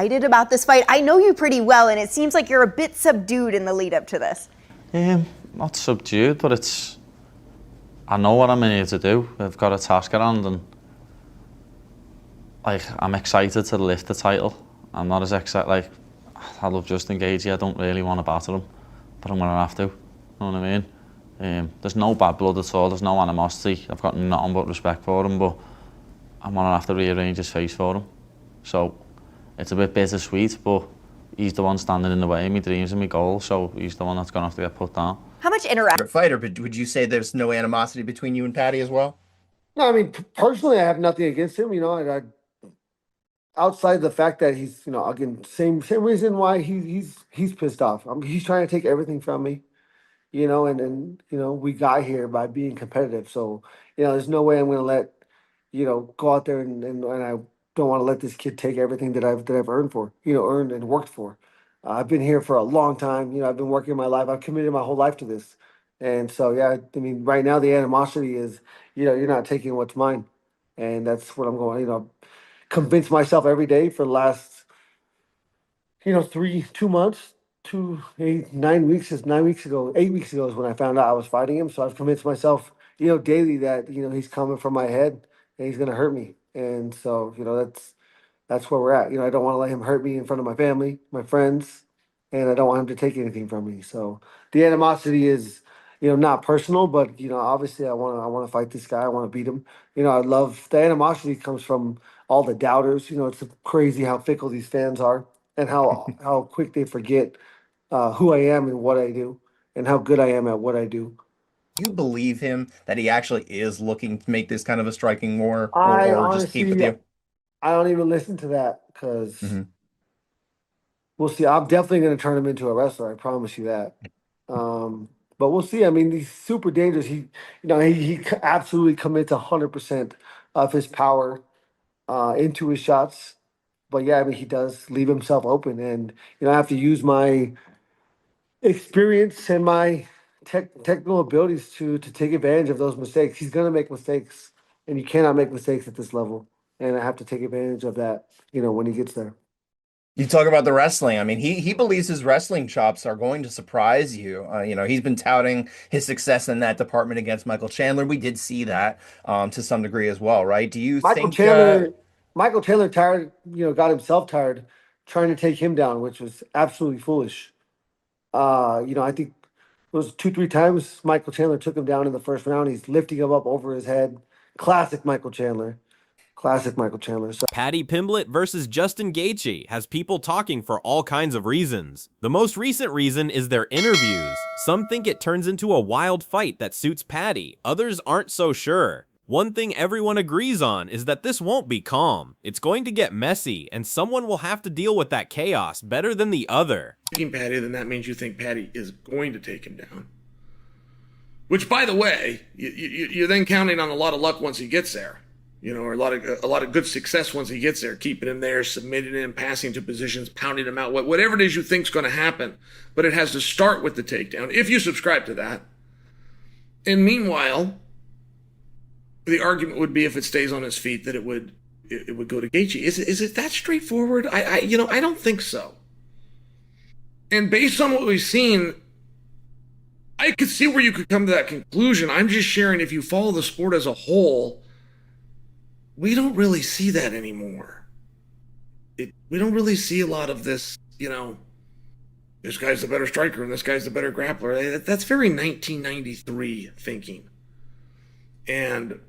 Excited about this fight? I know you pretty well, and it seems like you're a bit subdued in the lead up to this. Not subdued, but I know what I'm here to do. I've got a task at hand, and I'm excited to lift the title. I'm not as excited, I love Justin Gaethje. I don't really want to battle him, but I'm gonna have to. You know what I mean? There's no bad blood at all. There's no animosity. I've got nothing but respect for him, but I'm gonna have to rearrange his face for him. So it's a bit bittersweet, but he's the one standing in the way of my dreams and my goals. So he's the one that's gonna have to get put down. How much interaction? Fighter, but would you say there's no animosity between you and Paddy as well? No, I mean, personally, I have nothing against him. You know, outside the fact that he's, you know, again, same reason why he's pissed off. He's trying to take everything from me, you know, and you know, we got here by being competitive. So, you know, there's no way I'm going to let, you know, go out there and I don't want to let this kid take everything that I've earned and worked for. I've been here for a long time. You know, I've been working my life. I've committed my whole life to this. And so, yeah, I mean, right now the animosity is, you know, you're not taking what's mine. And that's what I'm going, you know, convince myself every day for the last, you know, 2 months, 9 weeks is 8 weeks ago is when I found out I was fighting him. So I've convinced myself, you know, daily that, you know, he's coming from my head and he's going to hurt me. And so, you know, that's where we're at. You know, I don't want to let him hurt me in front of my family, my friends, and I don't want him to take anything from me. So the animosity is, you know, not personal, but, you know, obviously I want to fight this guy. I want to beat him. You know, I love the animosity comes from all the doubters. You know, it's crazy how fickle these fans are and how quick they forget who I am and what I do and how good I am at what I do. Do you believe him that he actually is looking to make this kind of a striking war, I or honestly, just keep with you? I don't even listen to that because we'll see. I'm definitely going to turn him into a wrestler. I promise you that. But we'll see. I mean, he's super dangerous. He absolutely commits 100% of his power into his shots. But yeah, I mean, he does leave himself open, and you know, I have to use my experience and my technical abilities to take advantage of those mistakes. He's gonna make mistakes, and you cannot make mistakes at this level. And I have to take advantage of that, you know, when he gets there. You talk about the wrestling. I mean, he believes his wrestling chops are going to surprise you. You know, he's been touting his success in that department against Michael Chandler. We did see that to some degree as well, right? Do you think Michael Chandler got himself tired trying to take him down, which was absolutely foolish. You know, I think it was 2-3 times Michael Chandler took him down in the first round. He's lifting him up over his head. Classic Michael Chandler. So Paddy Pimblett versus Justin Gaethje has people talking for all kinds of reasons. The most recent reason is their interviews. Some think it turns into a wild fight that suits Paddy. Others aren't so sure. One thing everyone agrees on is that this won't be calm. It's going to get messy, and someone will have to deal with that chaos better than the other. Taking Paddy, then that means you think Paddy is going to take him down. Which, by the way, you're then counting on a lot of luck once he gets there. You know, or a lot of good success once he gets there, keeping him there, submitting him, passing to positions, pounding him out, whatever it is you think's going to happen. But it has to start with the takedown, if you subscribe to that. And meanwhile, the argument would be if it stays on his feet that it would go to Gaethje. Is it that straightforward? I don't think so. And based on what we've seen, I could see where you could come to that conclusion. I'm just sharing, if you follow the sport as a whole, we don't really see that anymore. We don't really see a lot of this, you know, this guy's the better striker and this guy's the better grappler. That's very 1993 thinking. And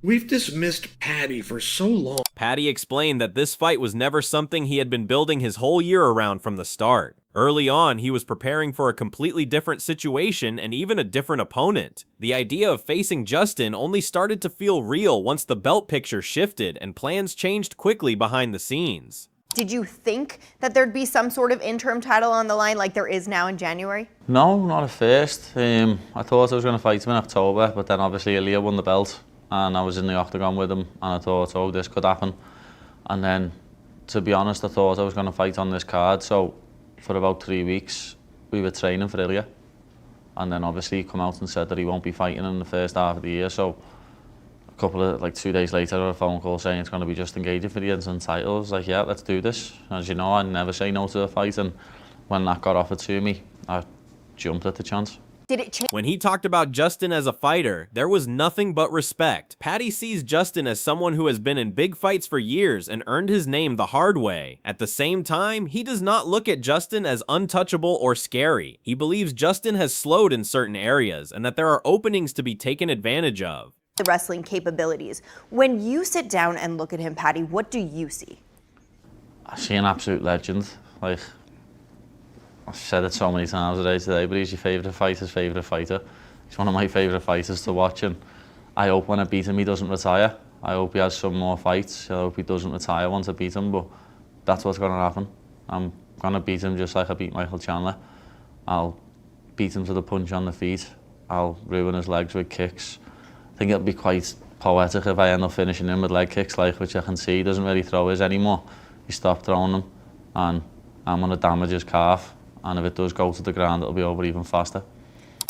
we've dismissed Paddy for so long. Paddy explained that this fight was never something he had been building his whole year around from the start. Early on, he was preparing for a completely different situation and even a different opponent. The idea of facing Justin only started to feel real once the belt picture shifted and plans changed quickly behind the scenes. Did you think that there'd be some sort of interim title on the line like there is now in January? No, not at first. I thought I was going to fight him in October, but then obviously Aaliyah won the belt and I was in the octagon with him and I thought, oh, this could happen. And then, to be honest, I thought I was going to fight on this card, so for about 3 weeks, we were training for Ilya. And then obviously he come out and said that he won't be fighting in the first half of the year. So a couple of, like 2 days later, I got a phone call saying it's going to be Justin Gaethje for the interim title. I was like, yeah, let's do this. As you know, I never say no to a fight, and when that got offered to me, I jumped at the chance. Did it change? When he talked about Justin as a fighter, there was nothing but respect. Paddy sees Justin as someone who has been in big fights for years and earned his name the hard way. At the same time, he does not look at Justin as untouchable or scary. He believes Justin has slowed in certain areas and that there are openings to be taken advantage of. The wrestling capabilities. When you sit down and look at him, Paddy, what do you see? I see an absolute legend. Like, I've said it so many times today, but he's your favourite fighter's favourite fighter. He's one of my favourite fighters to watch, and I hope when I beat him he doesn't retire. I hope he has some more fights. I hope he doesn't retire once I beat him, but that's what's going to happen. I'm going to beat him just like I beat Michael Chandler. I'll beat him to the punch on the feet. I'll ruin his legs with kicks. I think it'll be quite poetic if I end up finishing him with leg kicks, like, which I can see he doesn't really throw his anymore. He stopped throwing them, and I'm going to damage his calf. And if it does go to the ground, it'll be over even faster.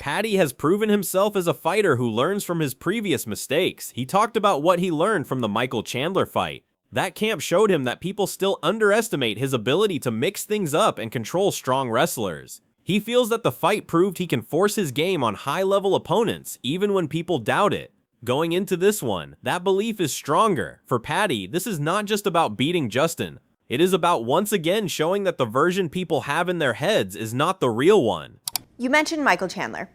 Paddy has proven himself as a fighter who learns from his previous mistakes. He talked about what he learned from the Michael Chandler fight. That camp showed him that people still underestimate his ability to mix things up and control strong wrestlers. He feels that the fight proved he can force his game on high-level opponents, even when people doubt it. Going into this one, that belief is stronger. For Paddy, this is not just about beating Justin. It is about once again showing that the version people have in their heads is not the real one. You mentioned Michael Chandler.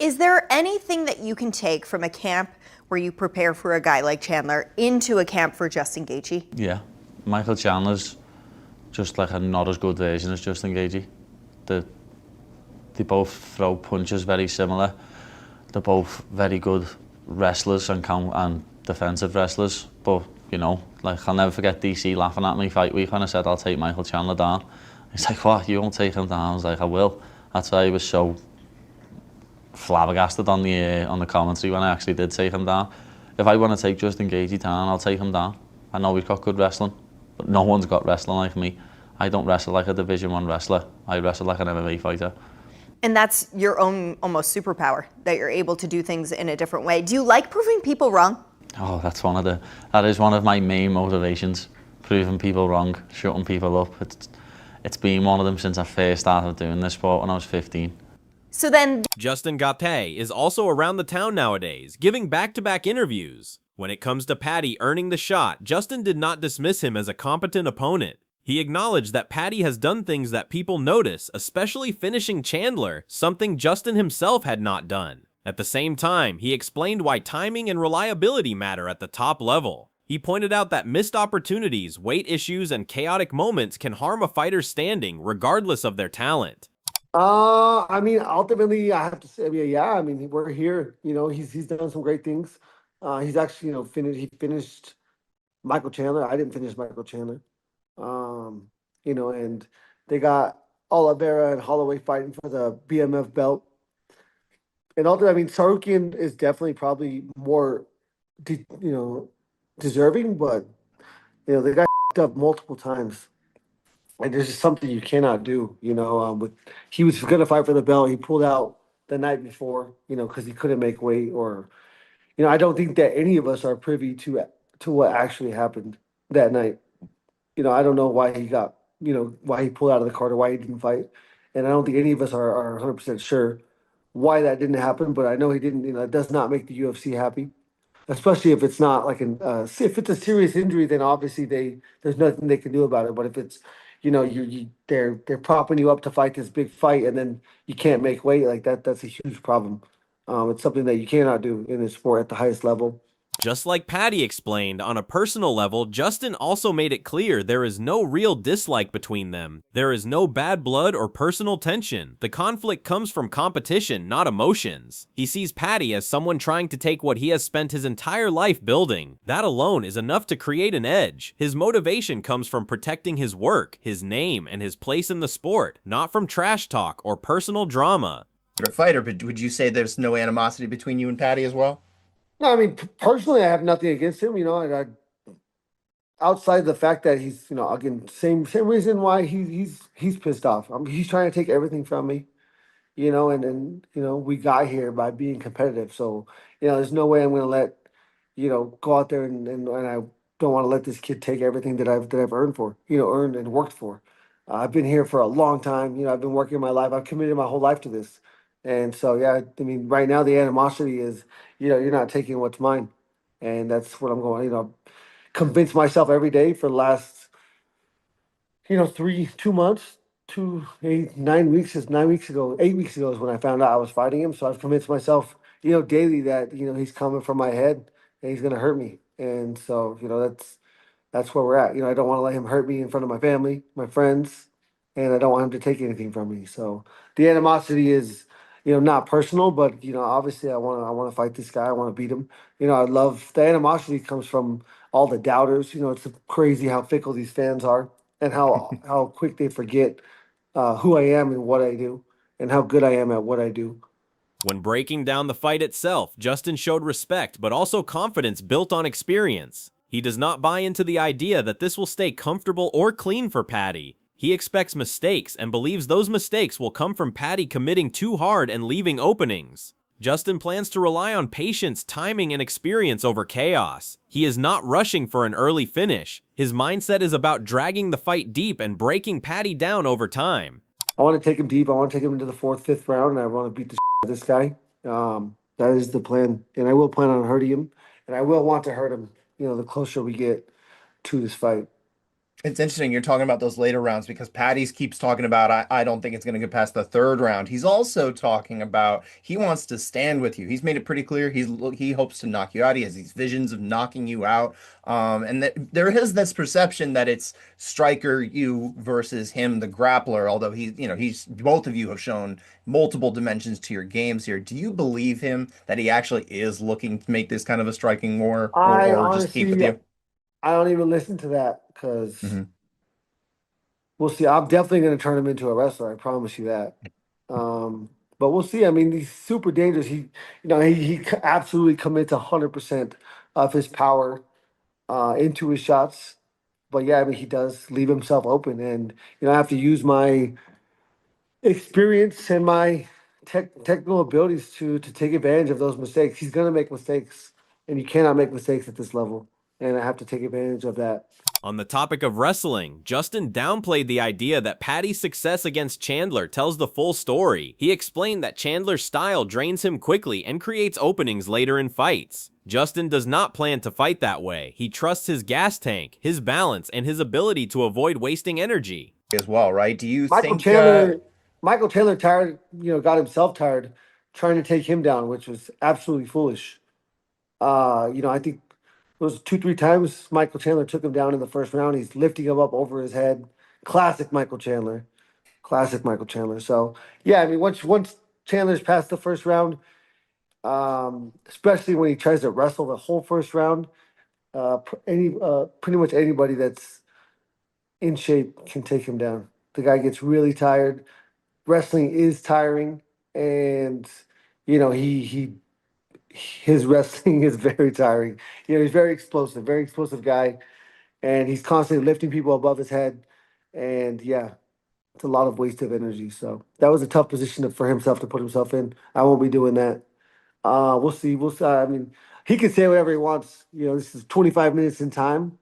Is there anything that you can take from a camp where you prepare for a guy like Chandler into a camp for Justin Gaethje? Yeah, Michael Chandler's just like a not as good version as Justin Gaethje. They both throw punches very similar. They're both very good wrestlers and defensive wrestlers, but you know, like, I'll never forget DC laughing at me fight week when I said I'll take Michael Chandler down. He's like, what, you won't take him down? I was like, I will. That's why he was so flabbergasted on the commentary when I actually did take him down. If I want to take Justin Gaethje down, I'll take him down. I know he's got good wrestling, but no one's got wrestling like me. I don't wrestle like a Division 1 wrestler. I wrestle like an MMA fighter. And that's your own almost superpower, that you're able to do things in a different way. Do you like proving people wrong? Oh, that is one of my main motivations, proving people wrong, shutting people up. It's been one of them since I first started doing this sport when I was 15. So then, Justin Gaethje is also around the town nowadays, giving back-to-back interviews. When it comes to Paddy earning the shot, Justin did not dismiss him as a competent opponent. He acknowledged that Paddy has done things that people notice, especially finishing Chandler, something Justin himself had not done. At the same time, he explained why timing and reliability matter at the top level. He pointed out that missed opportunities, weight issues, and chaotic moments can harm a fighter's standing, regardless of their talent. I mean, ultimately, I have to say, yeah, I mean, we're here. You know, he's done some great things. He's actually, he finished Michael Chandler. I didn't finish Michael Chandler. And they got Oliveira and Holloway fighting for the BMF belt. And ultimately, I mean, Sarukian is definitely probably more, deserving, but, they got up multiple times. And there's just something you cannot do, he was going to fight for the belt. He pulled out the night before, because he couldn't make weight or, I don't think that any of us are privy to what actually happened that night. I don't know why he got, why he pulled out of the card or why he didn't fight. And I don't think any of us are 100% sure why that didn't happen, but I know he didn't, it does not make the UFC happy, especially if it's not like if it's a serious injury, then obviously there's nothing they can do about it. But if it's, they're propping you up to fight this big fight and then you can't make weight, like that's a huge problem. It's something that you cannot do in this sport at the highest level. Just like Paddy explained, on a personal level, Justin also made it clear there is no real dislike between them. There is no bad blood or personal tension. The conflict comes from competition, not emotions. He sees Paddy as someone trying to take what he has spent his entire life building. That alone is enough to create an edge. His motivation comes from protecting his work, his name, and his place in the sport, not from trash talk or personal drama. You're a fighter, but would you say there's no animosity between you and Paddy as well? No, I mean, personally, I have nothing against him, outside the fact that he's, again, same reason why he's pissed off. He's trying to take everything from me, and we got here by being competitive. So, there's no way I'm going to let, go out there and I don't want to let this kid take everything that I've earned and worked for. I've been here for a long time. I've been working my life. I've committed my whole life to this. And so, yeah, I mean, right now the animosity is, you're not taking what's mine. And that's what I'm going, convince myself every day for the last, 2 months, 9 weeks is 9 weeks ago, 8 weeks ago is when I found out I was fighting him. So I've convinced myself, daily that, he's coming from my head and he's going to hurt me. And so, that's where we're at. I don't want to let him hurt me in front of my family, my friends, and I don't want him to take anything from me. So the animosity is, not personal, but obviously I want to fight this guy. I want to beat him. I love the animosity comes from all the doubters. It's crazy how fickle these fans are and how quick they forget who I am and what I do and how good I am at what I do. When breaking down the fight itself, Justin showed respect, but also confidence built on experience. He does not buy into the idea that this will stay comfortable or clean for Paddy. He expects mistakes and believes those mistakes will come from Paddy committing too hard and leaving openings. Justin plans to rely on patience, timing, and experience over chaos. He is not rushing for an early finish. His mindset is about dragging the fight deep and breaking Paddy down over time. I want to take him deep. I want to take him into the fourth, fifth round, and I want to beat the out of this guy. That is the plan, and I will plan on hurting him, and I will want to hurt him. The closer we get to this fight. It's interesting you're talking about those later rounds because Paddy's keeps talking about I don't think it's going to get past the third round. He's also talking about he wants to stand with you. He's made it pretty clear he hopes to knock you out. He has these visions of knocking you out. And that there is this perception that it's striker you versus him, the grappler. Although he's both of you have shown multiple dimensions to your games here. Do you believe him that he actually is looking to make this kind of a striking war, I or just keep with honestly, you? I don't even listen to that because Mhm. we'll see. I'm definitely going to turn him into a wrestler. I promise you that. But we'll see. I mean, he's super dangerous. He absolutely commits 100% of his power into his shots. But yeah, I mean, he does leave himself open, and I have to use my experience and my technical abilities to take advantage of those mistakes. He's going to make mistakes, and you cannot make mistakes at this level. And I have to take advantage of that. On the topic of wrestling, Justin downplayed the idea that Paddy's success against Chandler tells the full story. He explained that Chandler's style drains him quickly and creates openings later in fights. Justin does not plan to fight that way. He trusts his gas tank, his balance, and his ability to avoid wasting energy. As well, right? Do you Michael think Chandler, Michael Chandler tired, got himself tired trying to take him down, which was absolutely foolish. I think it was 2, 3 times Michael Chandler took him down in the first round. He's lifting him up over his head. Classic Michael Chandler. Classic Michael Chandler. So yeah, I mean, once Chandler's past the first round, especially when he tries to wrestle the whole first round, pretty much anybody that's in shape can take him down. The guy gets really tired. Wrestling is tiring, and his wrestling is very tiring. He's very explosive guy, and he's constantly lifting people above his head. And yeah, it's a lot of waste of energy. So that was a tough position for himself to put himself in. I won't be doing that. We'll see. We'll see. I mean, he can say whatever he wants. This is 25 minutes in time.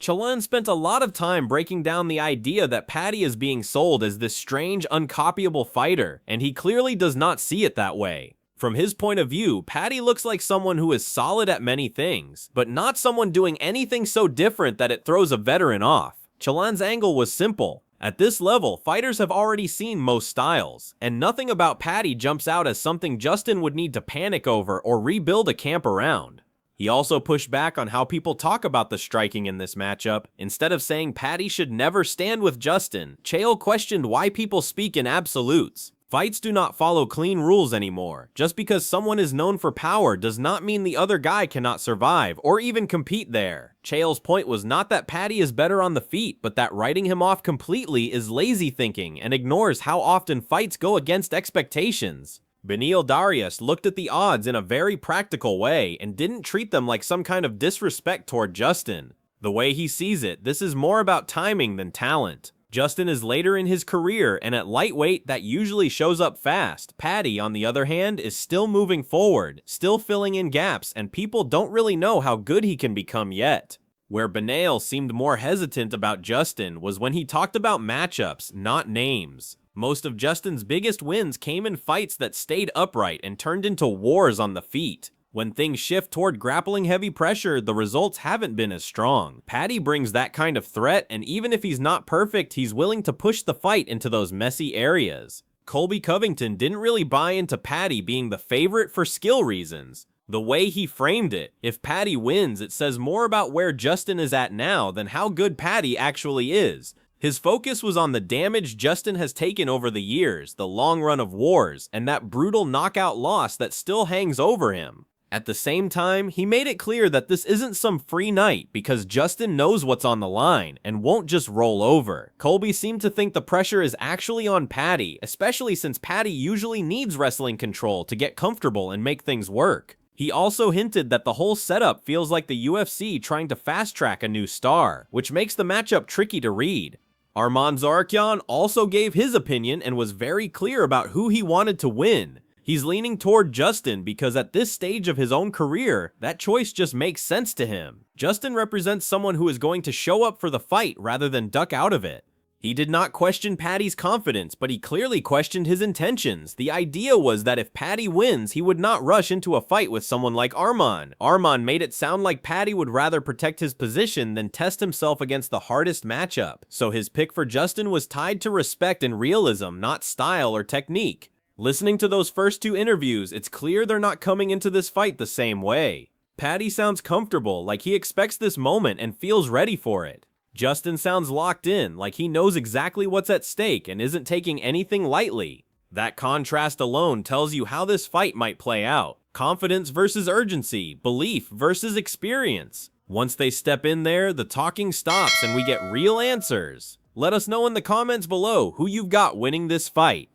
Chalon spent a lot of time breaking down the idea that Paddy is being sold as this strange, uncopyable fighter, and he clearly does not see it that way. From his point of view, Paddy looks like someone who is solid at many things, but not someone doing anything so different that it throws a veteran off. Chalon's angle was simple. At this level, fighters have already seen most styles, and nothing about Paddy jumps out as something Justin would need to panic over or rebuild a camp around. He also pushed back on how people talk about the striking in this matchup. Instead of saying Paddy should never stand with Justin, Chael questioned why people speak in absolutes. Fights do not follow clean rules anymore. Just because someone is known for power does not mean the other guy cannot survive or even compete there. Chael's point was not that Paddy is better on the feet, but that writing him off completely is lazy thinking and ignores how often fights go against expectations. Beneil Darius looked at the odds in a very practical way and didn't treat them like some kind of disrespect toward Justin. The way he sees it, this is more about timing than talent. Justin is later in his career, and at lightweight, that usually shows up fast. Paddy, on the other hand, is still moving forward, still filling in gaps, and people don't really know how good he can become yet. Where Benail seemed more hesitant about Justin was when he talked about matchups, not names. Most of Justin's biggest wins came in fights that stayed upright and turned into wars on the feet. When things shift toward grappling heavy pressure, the results haven't been as strong. Paddy brings that kind of threat, and even if he's not perfect, he's willing to push the fight into those messy areas. Colby Covington didn't really buy into Paddy being the favorite for skill reasons. The way he framed it, if Paddy wins, it says more about where Justin is at now than how good Paddy actually is. His focus was on the damage Justin has taken over the years, the long run of wars, and that brutal knockout loss that still hangs over him. At the same time, he made it clear that this isn't some free night because Justin knows what's on the line and won't just roll over. Colby seemed to think the pressure is actually on Paddy, especially since Paddy usually needs wrestling control to get comfortable and make things work. He also hinted that the whole setup feels like the UFC trying to fast-track a new star, which makes the matchup tricky to read. Arman Tsarukyan also gave his opinion and was very clear about who he wanted to win. He's leaning toward Justin because at this stage of his own career, that choice just makes sense to him. Justin represents someone who is going to show up for the fight rather than duck out of it. He did not question Paddy's confidence, but he clearly questioned his intentions. The idea was that if Paddy wins, he would not rush into a fight with someone like Arman. Arman made it sound like Paddy would rather protect his position than test himself against the hardest matchup. So his pick for Justin was tied to respect and realism, not style or technique. Listening to those first two interviews, it's clear they're not coming into this fight the same way. Paddy sounds comfortable, like he expects this moment and feels ready for it. Justin sounds locked in, like he knows exactly what's at stake and isn't taking anything lightly. That contrast alone tells you how this fight might play out. Confidence versus urgency, belief versus experience. Once they step in there, the talking stops and we get real answers. Let us know in the comments below who you've got winning this fight.